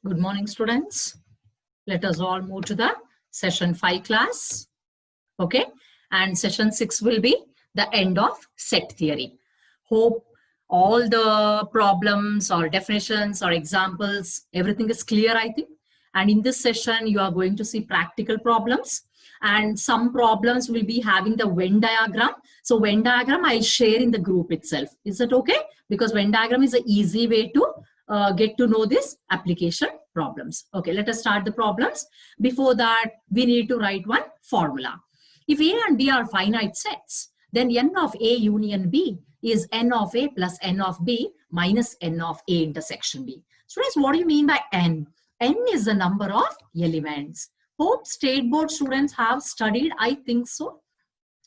Good morning, students. Let us all move to the session 5 class. Okay. And session 6 will be the end of set theory. Hope all the problems or definitions or examples, everything is clear, I think. And in this session, you are going to see practical problems. And some problems will be having the Venn diagram. So Venn diagram, I'll share in the group itself. Is that okay? Because Venn diagram is an easy way to get to know this application problems. Okay, let us start the problems. Before that, we need to write one formula. If A and B are finite sets, then n of A union B is n of A plus n of B minus n of A intersection B. Students, what do you mean by n? N is the number of elements. Hope state board students have studied, I think so.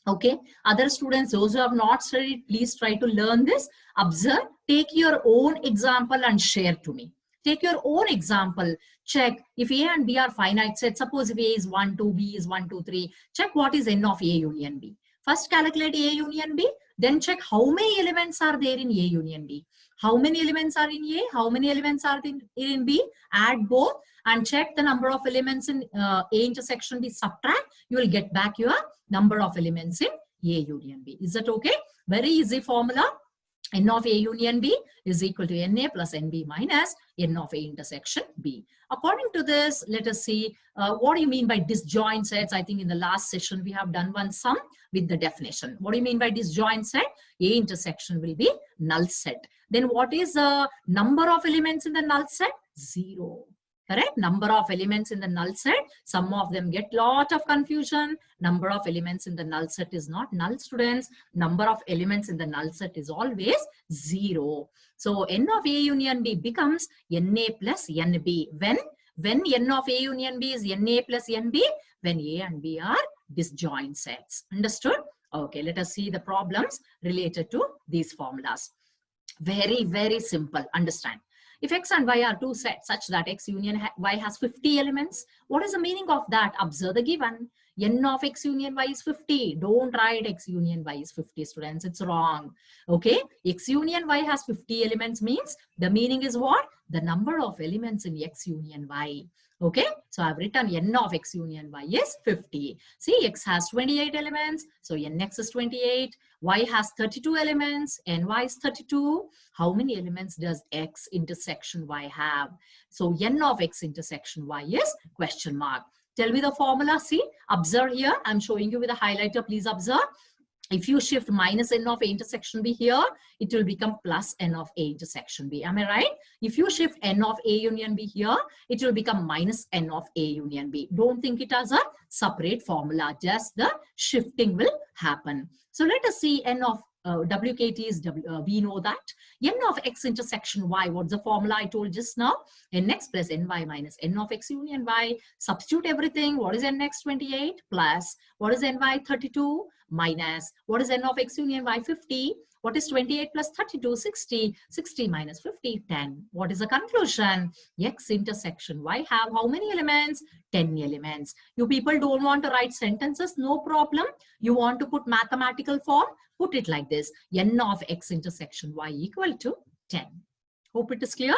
Okay, other students, those who have not studied, please try to learn this. Observe, take your own example and share to me. Take your own example. Check if A and B are finite sets. Suppose if A is 1, 2, B is 1, 2, 3. Check what is n of A union B. First calculate A union B. Then check how many elements are there in A union B. How many elements are in A? How many elements are in B? Add both and check the number of elements in A intersection B. Subtract. You will get back your number of elements in A union B. Is that okay? Very easy formula. N of A union B is equal to NA plus NB minus N of A intersection B. According to this, let us see what do you mean by disjoint sets. I think in the last session we have done one sum with the definition. What do you mean by disjoint set? A intersection will be null set. Then what is the number of elements in the null set? 0. Correct? Number of elements in the null set. Some of them get lot of confusion. Number of elements in the null set is not null, students. Number of elements in the null set is always 0. So n of A union B becomes NA plus NB. When n of A union B is NA plus NB, when A and B are disjoint sets. Understood? Okay, let us see the problems related to these formulas. Very, very simple. Understand. If X and Y are two sets such that X union Y has 50 elements, what is the meaning of that? Observe the given. N of X union Y is 50. Don't write X union Y is 50, students. It's wrong. Okay. X union Y has 50 elements means the meaning is what? The number of elements in X union Y. Okay. So I've written N of X union Y is 50. See, X has 28 elements. So Nx is 28. Y has 32 elements. Ny is 32. How many elements does X intersection Y have? So N of X intersection Y is question mark. Tell me the formula. See, observe here. I'm showing you with a highlighter. Please observe. If you shift minus n of A intersection B here, it will become plus n of A intersection B. Am I right? If you shift n of A union B here, it will become minus n of A union B. Don't think it as a separate formula. Just the shifting will happen. So let us see n of WKT is we know that n of X intersection Y. What's the formula I told just now? Nx plus Ny minus n of X union Y. Substitute everything. What is Nx? 28 plus what is Ny? 32 minus what is n of X union Y? 50. What is 28 plus 32? 60. 60 minus 50, 10. What is the conclusion? X intersection Y have how many elements? 10 elements. You people don't want to write sentences? No problem. You want to put mathematical form? Put it like this. N of X intersection Y equal to 10. Hope it is clear?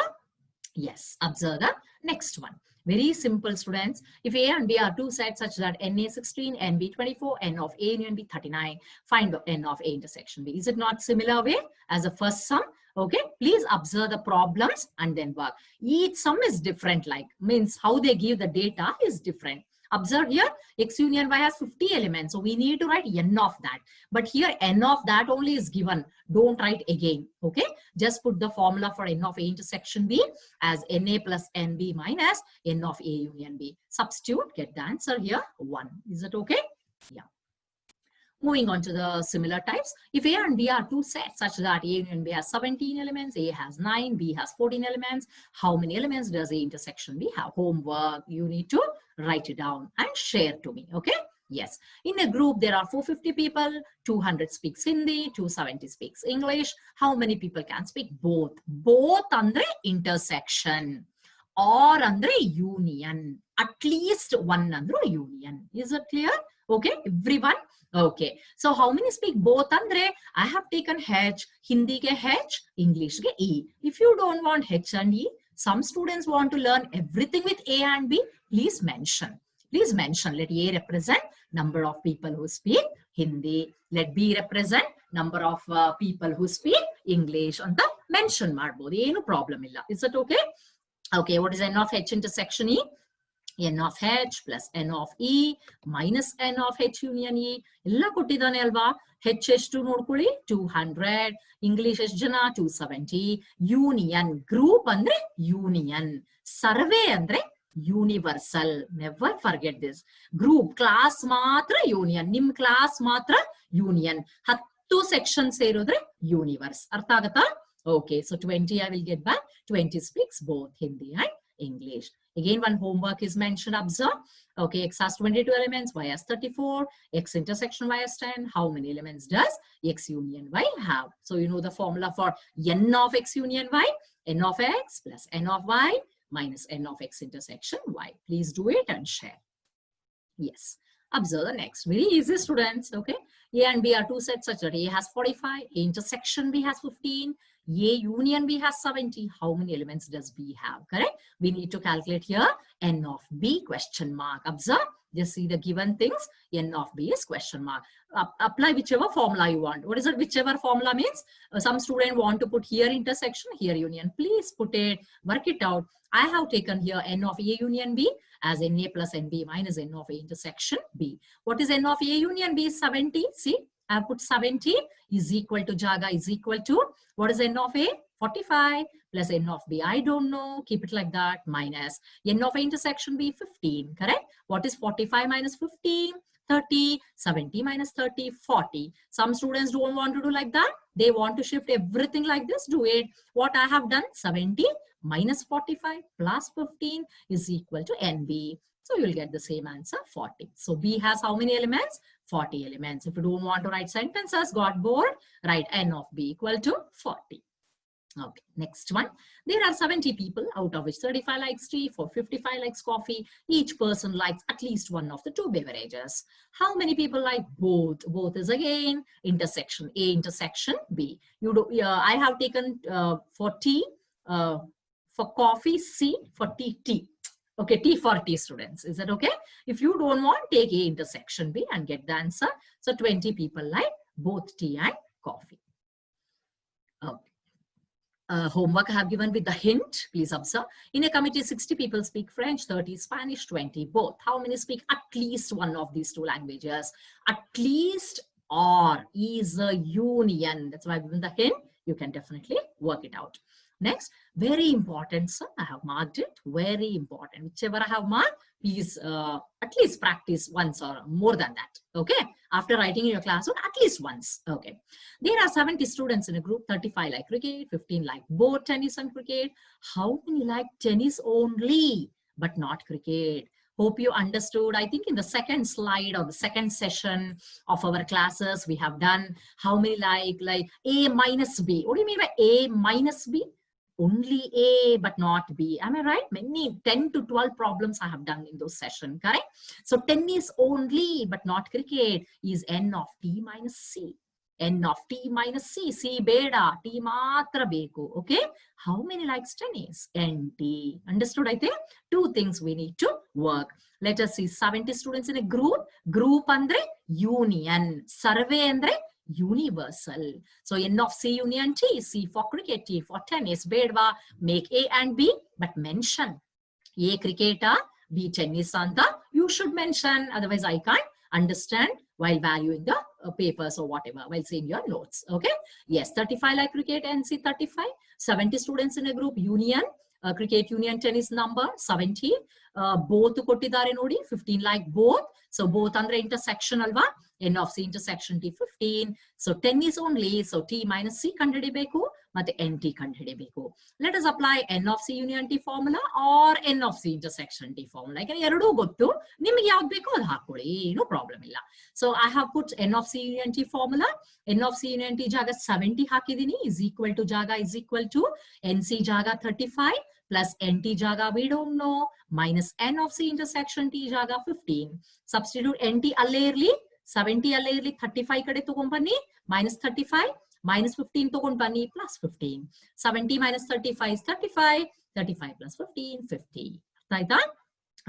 Yes. Observe the next one. Very simple, students. If A and B are two sets such that NA 16, NB 24, N of A union B 39, find the N of A intersection B. Is it not similar way as the first sum? Okay, please observe the problems and then work. Each sum is different, like means how they give the data is different. Observe here, X union Y has 50 elements. So we need to write N of that. But here N of that only is given. Don't write again. Okay. Just put the formula for N of A intersection B as NA plus NB minus N of A union B. Substitute, get the answer here, 1. Is it okay? Yeah. Moving on to the similar types. If A and B are two sets such that A union B has 17 elements, A has 9, B has 14 elements, how many elements does A intersection B have? Homework. You need to write it down and share to me. Okay. Yes. In a group, there are 450 people, 200 speaks Hindi, 270 speaks English. How many people can speak both? Both andre intersection or andre union. At least one andre union. Is it clear? Okay. Everyone? Okay. So how many speak both andre? I have taken H, Hindi ke H, English ke E. If you don't want H and E, Some students want to learn everything with A and B. Please mention. Please mention. Let A represent number of people who speak Hindi. Let B represent number of people who speak English. On the mention marbo. No problem illa. Is that okay? Okay, what is N of H intersection E? N of H plus N of E minus N of H union E. Illa kottidane alva. H ಎಷ್ಟು ನೋಡ್ಕೊಳ್ಳಿ 200, English ಎಷ್ಟು ಜನ 270, union group ಅಂದ್ರೆ union, survey ಅಂದ್ರೆ universal. Never forget this. Group class ಮಾತ್ರ union, ನಿಮ್ class ಮಾತ್ರ union. 10 sections ಸೇರಿದ್ರೆ universe. ಅರ್ಥ ಆಗತ್ತಾ? Okay, so 20 I will get back. 20 speaks both Hindi and English. Again, one homework is mentioned. Observe. Okay, X has 22 elements, Y has 34, X intersection Y has 10. How many elements does X union Y have? So you know the formula for N of X union Y. N of X plus N of Y minus N of X intersection Y. Please do it and share. Yes. Observe the next. Very easy, students. Okay. A and B are two sets such that A has 45, A intersection B has 15, A union B has 70. How many elements does B have? Correct? We need to calculate here N of B question mark. Observe. Just see the given things. N of B is question mark. Apply whichever formula you want. What is it? Whichever formula means some student want to put here intersection, here union. Please put it, work it out. I have taken here N of A union B as NA plus NB minus N of A intersection B. What is N of A union B? 70. See, I have put 70 is equal to Jaga is equal to, what is N of A? 45 plus N of B. I don't know. Keep it like that. Minus N of A intersection B 15. Correct? What is 45 minus 15? 30. 70 minus 30, 40. Some students don't want to do like that. They want to shift everything like this. Do it. What I have done, 70 minus 45 plus 15 is equal to NB. So you'll get the same answer, 40. So B has how many elements? 40 elements. If you don't want to write sentences, got bored, write N of B equal to 40. Okay, next one. There are 70 people, out of which 35 likes tea, 55 likes coffee. Each person likes at least one of the two beverages. How many people like both? Both is again intersection A intersection B. You do. I have taken for tea, for coffee C, for tea T. Okay, T for T students. Is that okay? If you don't want, take A intersection B and get the answer. So 20 people like both tea and coffee. Okay. Homework I have given with the hint. Please observe. In a committee, 60 people speak French, 30 Spanish, 20 both. How many speak at least one of these two languages? At least or is a union. That's why I've given the hint. You can definitely work it out. Next, very important, sir. I have marked it. Very important. Whichever I have marked, please at least practice once or more than that. Okay. After writing in your classroom, at least once. Okay. There are 70 students in a group. 35 like cricket, 15 like both tennis and cricket. How many like tennis only, but not cricket? Hope you understood. I think in the second slide or the second session of our classes, we have done how many like A minus B. What do you mean by A minus B? Only A but not B. Am I right? Many 10 to 12 problems I have done in those sessions, correct? So tennis only but not cricket is N of T minus C. N of T minus C. C beda. T matra beku. Okay? How many likes tennis? NT. Understood, I think? Two things we need to work. Let us see 70 students in a group. Group andre union. Survey andre universal. So N of C union T, C for cricket, T for tennis. Bedva, make A and B, but mention A cricketer, B tennis anta. You should mention, otherwise I can't understand while valuing the papers or whatever, while saying your notes. Okay. Yes, 35 like cricket, NC 35. 70 students in a group, union. Cricket union tennis number 70. Both kottidare nodi, 15 like both. So both andre intersection alva. N of C intersection T 15. So tennis only. So T minus C kandidibeku. Matte NT kandidibeku. Let us apply N of C union T formula or N of C intersection T formula. Like eradu gottu. Nimage yavud beku adu hakoli. No problem illa. So I have put N of C union T formula. N of C union T jaga 70 hakidini is equal to jaga is equal to NC jaga 35 plus NT jaga we don't know minus N of C intersection T jaga 15. Substitute NT allayerli 70 allayerli 35 kade tukombani minus 35 minus 15 ತಗೊಂಡು ಬನ್ನಿ plus 15. 70 minus 35 is 35. 35 plus 15, 50. ಅರ್ಥ ಆಯ್ತಾ?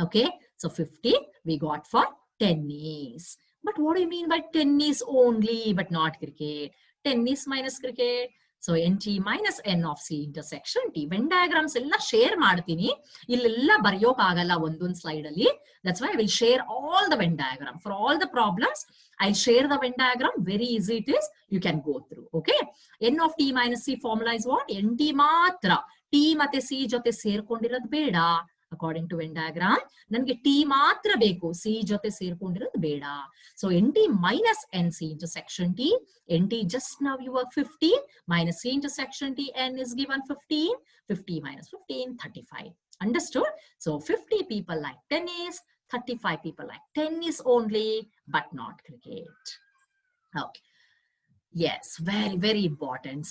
Okay, so 50 we got for tennis. But what do you mean by tennis only but not cricket? Tennis minus cricket. So NT minus N of C intersection T. Venn diagrams ಎಲ್ಲ share ಮಾಡ್ತೀನಿ. ಇಲ್ಲೆಲ್ಲ ಬರೆಯೋಕ್ಕಾಗಲ್ಲ ಒಂದೊಂದು slide ಅಲ್ಲಿ. That's why I will share all the Venn diagram. For all the problems, I'll share the Venn diagram. Very easy it is. You can go through. Okay. N of T minus C formula is what? NT ಮಾತ್ರ. T ಮತ್ತೆ C ಜೊತೆ ಸೇರ್ಕೊಂಡಿರೋದು ಬೇಡ. According to Venn diagram, ನನಗೆ T ಮಾತ್ರ ಬೇಕು, C ಜೊತೆ ಸೇರ್ಕೊಂಡಿರೋದು ಬೇಡ. So NT minus NC intersection T, NT just now you work 15 minus C intersection T, N is given 15, 50 minus 15, 35. Understood? So 50 people like tennis, 35 people like tennis only, but not cricket. Okay. Yes, very, very important.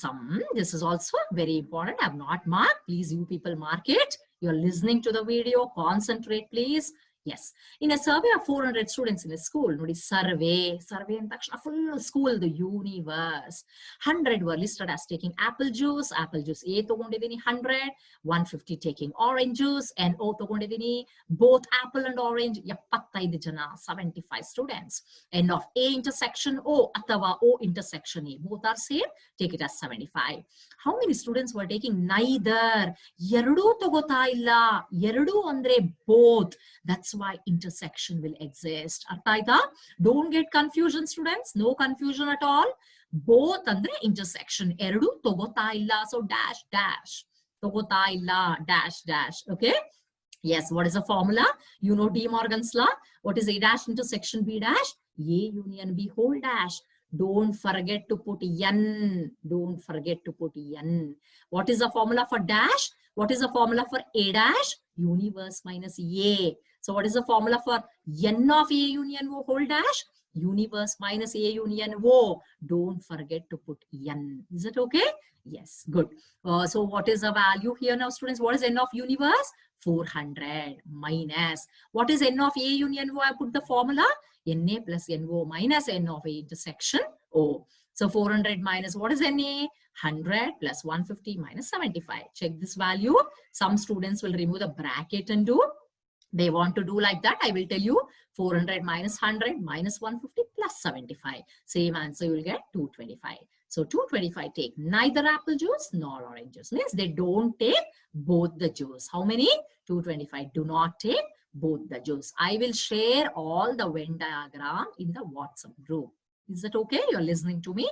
This is also very important. I have not marked. Please, you people mark it. You're listening to the video. Concentrate, please. Yes. In a survey of 400 students in a school, nodi survey and takshana full school, the universe. 100 were listed as taking apple juice A togondidini 100, 150 taking orange juice, and O togondidini both apple and orange 75 jana, 75 students. End of A intersection O atava O intersection A, both are same, take it as 75. How many students were taking neither? Eradu togota illa, eradu andre both. That's why intersection will exist. Artha? Don't get confusion, students. No confusion at all. Both andre intersection. Eradu togota illa. So dash dash. Togota illa dash dash. Okay. Yes. What is the formula? You know De Morgan's law. What is A dash intersection B dash? A union B whole dash. Don't forget to put N. Don't forget to put N. What is the formula for dash? What is the formula for A dash? Universe minus A. So what is the formula for N of A union O whole dash? Universe minus A union O. Don't forget to put N. Is it okay? Yes, good. So what is the value here now, students? What is N of universe? 400 minus. What is N of A union O? I put the formula. NA plus NO minus N of A intersection O. So 400 minus what is NA? 100 plus 150 minus 75. Check this value. Some students will remove the bracket and do. They want to do like that. I will tell you 400 minus 100 minus 150 plus 75. Same answer you will get 225. So 225 take neither apple juice nor orange juice. Means they don't take both the juice. How many? 225 do not take both the juice. I will share all the Venn diagram in the WhatsApp group. Is that okay? You're listening to me?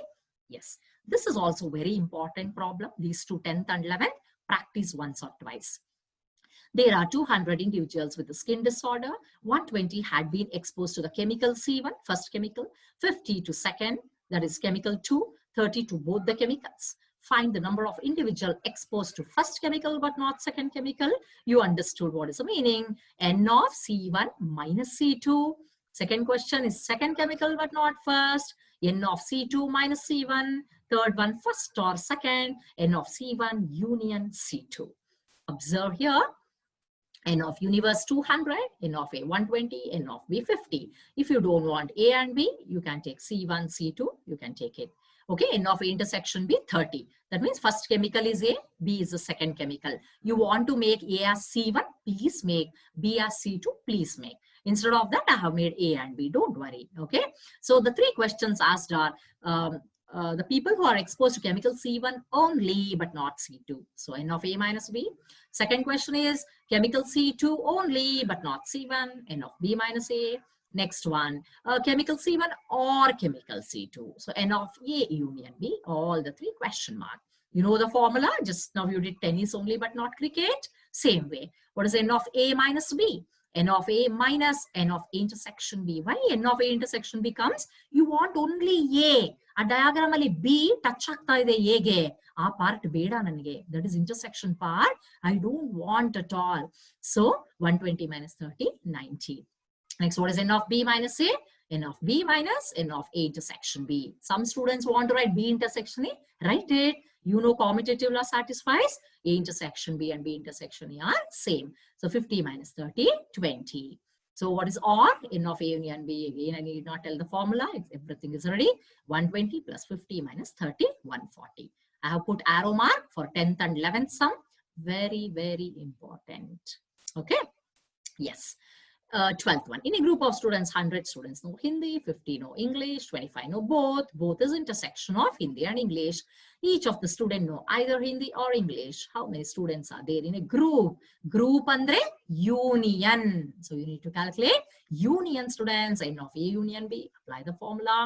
Yes. This is also very important problem. These two 10th and 11th practice once or twice. There are 200 individuals with the skin disorder. 120 had been exposed to the chemical C1, first chemical, 50 to second, that is chemical 2, 30 to both the chemicals. Find the number of individuals exposed to first chemical but not second chemical. You understood what is the meaning. N of C1 minus C2. Second question is second chemical but not first. N of C2 minus C1. Third one, first or second. N of C1 union C2. Observe here. N of universe 200, N of A 120, N of B 50. If you don't want A and B, you can take C1, C2, you can take it. Okay, N of A intersection B 30. That means first chemical is A, B is the second chemical. You want to make A as C1, please make. B as C2, please make. Instead of that, I have made A and B. Don't worry. Okay. So the three questions asked are the people who are exposed to chemical C1 only, but not C2. So N of A minus B. Second question is chemical C2 only, but not C1. N of B minus A. Next one, chemical C1 or chemical C2. So N of A union B, all the three question mark. You know the formula, just now you did tennis only, but not cricket. Same way. What is N of A minus B? N of A minus N of A intersection B. Why N of A intersection becomes, you want only A. A diagram ali B touch ಆಗ್ತಾ ಇದೆ Aಗೆ. ಆ part ಬೇಡ ನನಗೆ. That is intersection part. I don't want at all. So 120 minus 30, 90. Next, what is N of B minus A? N of B minus N of A intersection B. Some students want to write B intersection A. Write it. You know commutative law satisfies. A intersection B and B intersection A are same. So 50 minus 30, 20. So what is OR? N of A union B. Again, I need not tell the formula. Everything is ready. 120 plus 50 minus 30, 140. I have put arrow mark for 10th and 11th sum. Very, very important. Okay. Yes. 12th one. In a group of students, 100 students know Hindi, 50 know English, 25 know both. Both is intersection of Hindi and English. Each of the student know either Hindi or English. How many students are there in a group? Group andre union. So you need to calculate union students. N of A union B. Apply the formula.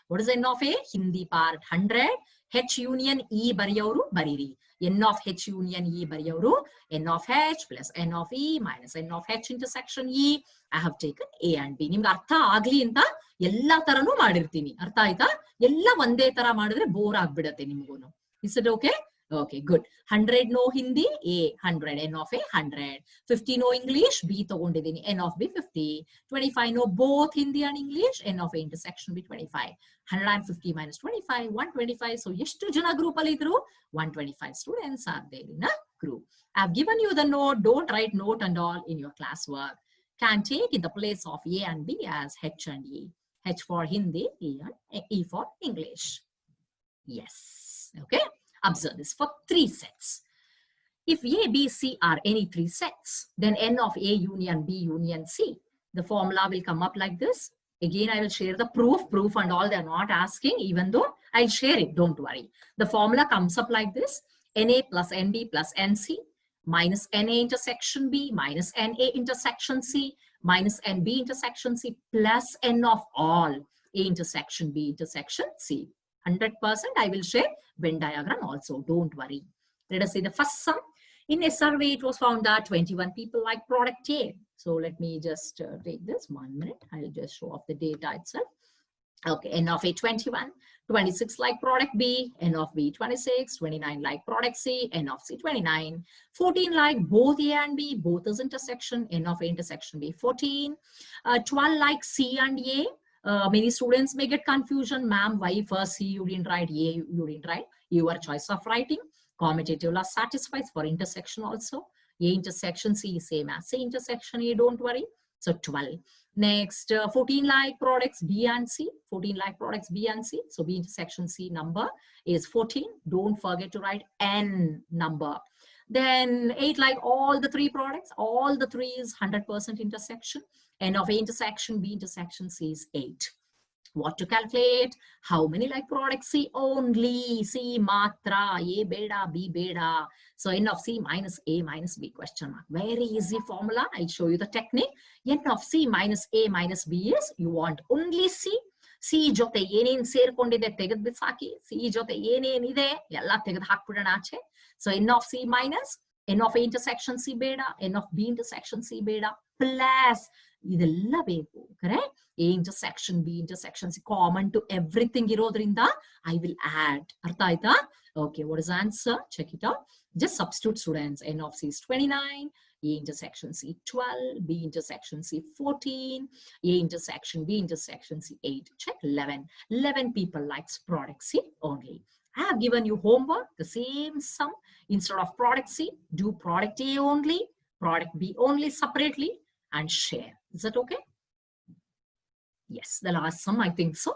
What is N of A? Hindi part 100. H union E bariyauru bariri. N of H union E bariyauru. N of H plus N of E minus N of H intersection E. I have taken A and B. ನಿಮ್ಗೆ ಅರ್ಥ ಆಗ್ಲಿ ಅಂತ ಎಲ್ಲಾ ತರನು ಮಾಡಿರ್ತೀನಿ. ಅರ್ಥ ಆಯ್ತಾ? ಎಲ್ಲ ಒಂದೇ ತರ ಮಾಡಿದ್ರೆ ಬೋರ್ ಆಗ್ಬಿಡತ್ತೆ ನಿಮ್ಗೂನು. Is it okay? Okay, good. 100 no Hindi, A 100, N of A 100. 50 no English, B ತಗೊಂಡಿದ್ದೀನಿ, N of B 50. 25 no both Hindi and English, N of A intersection B 25. 150 minus 25, 125. So ಎಷ್ಟು ಜನ group ಅಲ್ಲಿ ಇದ್ರು? 125 students are there in a group. I have given you the note. Don't write note and all in your classwork. Can take in the place of A and B as H and E. H for Hindi, E for English. Yes. Okay. Observe this for 3 sets. If A, B, C are any 3 sets, then N of A union B union C. The formula will come up like this. Again, I will share the proof and all. They're not asking, even though I'll share it. Don't worry. The formula comes up like this. NA plus NB plus NC minus NA intersection B minus NA intersection C minus NB intersection C plus N of all A intersection B intersection C. 100% I will share Venn diagram also. Don't worry. Let us see the first sum. In a survey, it was found that 21 people like product A. So let me just take this 1 minute. I'll just show off the data itself. Okay, N of A 21, 26 like product B, N of B 26, 29 like product C, N of C 29, 14 like both A and B, both is intersection, N of A intersection B 14, 12 like C and A. Many students may get confusion. Ma'am, why first C you didn't write, A you didn't write? Your choice of writing. Commutative law satisfies for intersection also. A intersection C is same as C intersection A, don't worry. So 12. Next, 14 like products B and C. 14 like products B and C. So B intersection C number is 14. Don't forget to write N number. Then 8 like all the 3 products. All the 3 is 100% intersection. N of A intersection B intersection C is 8. What to calculate? How many like products? C only. C matra. A beta, B beta. So N of C minus A minus B question mark. Very easy formula. I'll show you the technique. N of C minus A minus B is you want only C. C ಜೊತೆ ಏನೇನ್ ಸೇರ್ಕೊಂಡಿದೆ ತೆಗೆದು ಬಿಸಾಕಿ. C ಜೊತೆ ಏನೇನಿದೆ ಎಲ್ಲ ತೆಗೆದು ಹಾಕ್ಬಿಡೋಣ ಆಚೆ. So N of C minus N of A intersection C beta, N of B intersection C beta plus ಇದೆಲ್ಲ ಬೇಕು correct. A intersection B intersection C common to everything ಇರೋದ್ರಿಂದ I will add. ಅರ್ಥ ಆಯ್ತಾ? Okay, what is the answer? Check it out. Just substitute students. N of C is 29, A intersection C 12, B intersection C 14, A intersection B intersection C 8. Check 11. 11 people likes product C only. I have given you homework, the same sum. Instead of product C, do product A only, product B only separately and share. Is that okay? Yes, the last sum, I think so.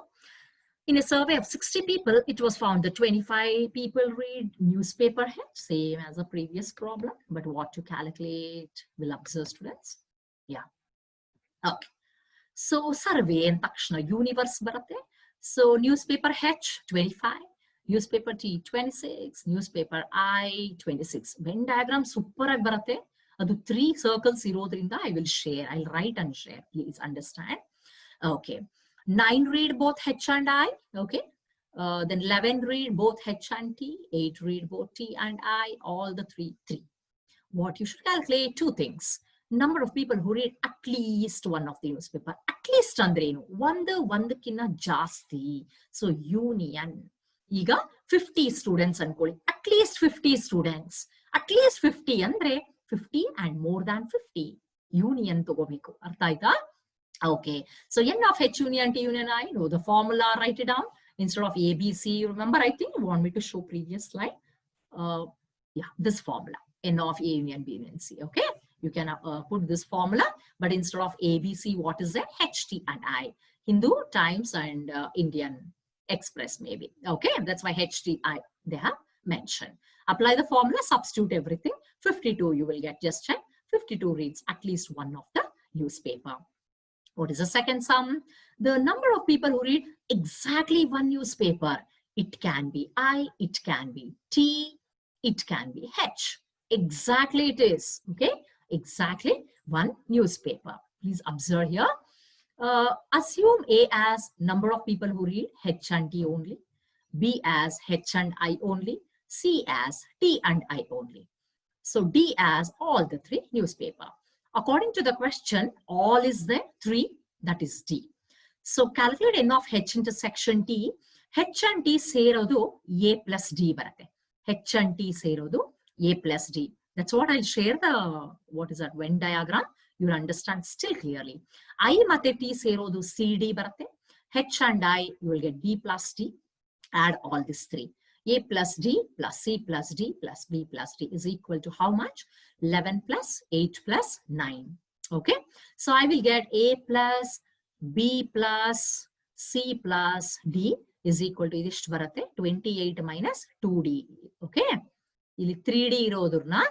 In a survey of 60 people, it was found that 25 people read newspaper head, same as the previous problem. But what to calculate will observe students. Yeah. Okay. So survey and takshana universe baratte. So newspaper H 25, newspaper T 26, newspaper I 26. Venn diagram super agi baratte. Adu 3 circles irodrinda I will share. I'll write and share. Please understand. Okay. 9 read both H and I. Okay. Then 11 read both H and T. 8 read both T and I. All the 3. What you should calculate 2 things. Number of people who read at least one of the newspaper. At least andrenu. ಒಂದಕ್ಕಿಂತ ಜಾಸ್ತಿ. So union. ಈಗ 50 students ಅನ್ಕೊಳ್ಳಿ. At least 50 students. At least 50 ಅಂದ್ರೆ 50 and more than 50. Union ತಗೋಬೇಕು. ಅರ್ಥ ಆಯ್ತಾ? Okay. So N of H union T union I. Know the formula. Write it down. Instead of A, B, C. Remember, I think you want me to show previous slide. Yeah, this formula. N of A union B union C. Okay. You can put this formula, but instead of ABC, what is there? HT and I. Hindu, Times, and Indian Express maybe. Okay, that's why HTI they have mentioned. Apply the formula, substitute everything. 52 you will get, just check. 52 reads at least one of the newspaper. What is the second sum? The number of people who read exactly one newspaper. It can be I, it can be T, it can be H. Exactly it is, okay? Exactly one newspaper. Please observe here. Assume A as number of people who read H and T only, B as H and I only, C as T and I only. So D as all the three newspaper. According to the question, all is there, 3, that is D. So calculate n of H intersection T. H and T serodu A plus D barate. H and T serodu A plus D. That's what I'll share the, what is that, Venn diagram. You'll understand still clearly. I mate T serodu CD barate. H and I, you will get D plus D. Add all these 3. A plus D plus C plus D plus B plus D is equal to how much? 11 plus 8 plus 9. Okay. So I will get A plus B plus C plus D is equal to idishtu barate 28 minus 2D. Okay. Ili 3D irodurna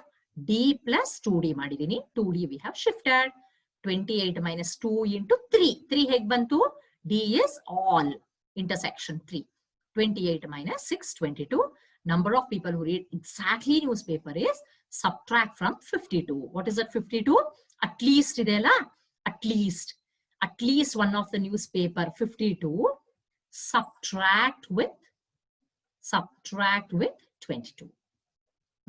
D plus 2D madidini. 2D we have shifted. 28 minus 2 into 3. 3 heg bantu. D is all intersection 3. 28 minus 6, 22. Number of people who read exactly newspaper is subtract from 52. What is that 52? At least idela. At least one of the newspaper 52. Subtract with 22.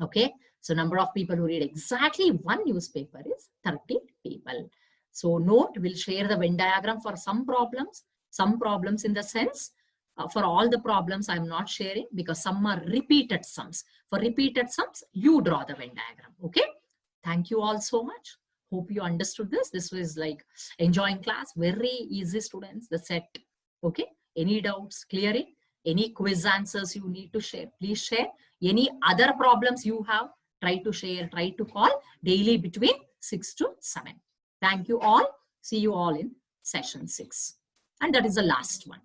Okay. So number of people who read exactly one newspaper is 30 people. So note, we'll share the Venn diagram for some problems in the sense. For all the problems, I'm not sharing because some are repeated sums. For repeated sums, you draw the Venn diagram. Okay. Thank you all so much. Hope you understood this. This was like enjoying class. Very easy, students. The set. Okay. Any doubts? Clearing? Any quiz answers you need to share? Please share. Any other problems you have? Try to share. Try to call daily between 6 to 7. Thank you all. See you all in session 6. And that is the last one.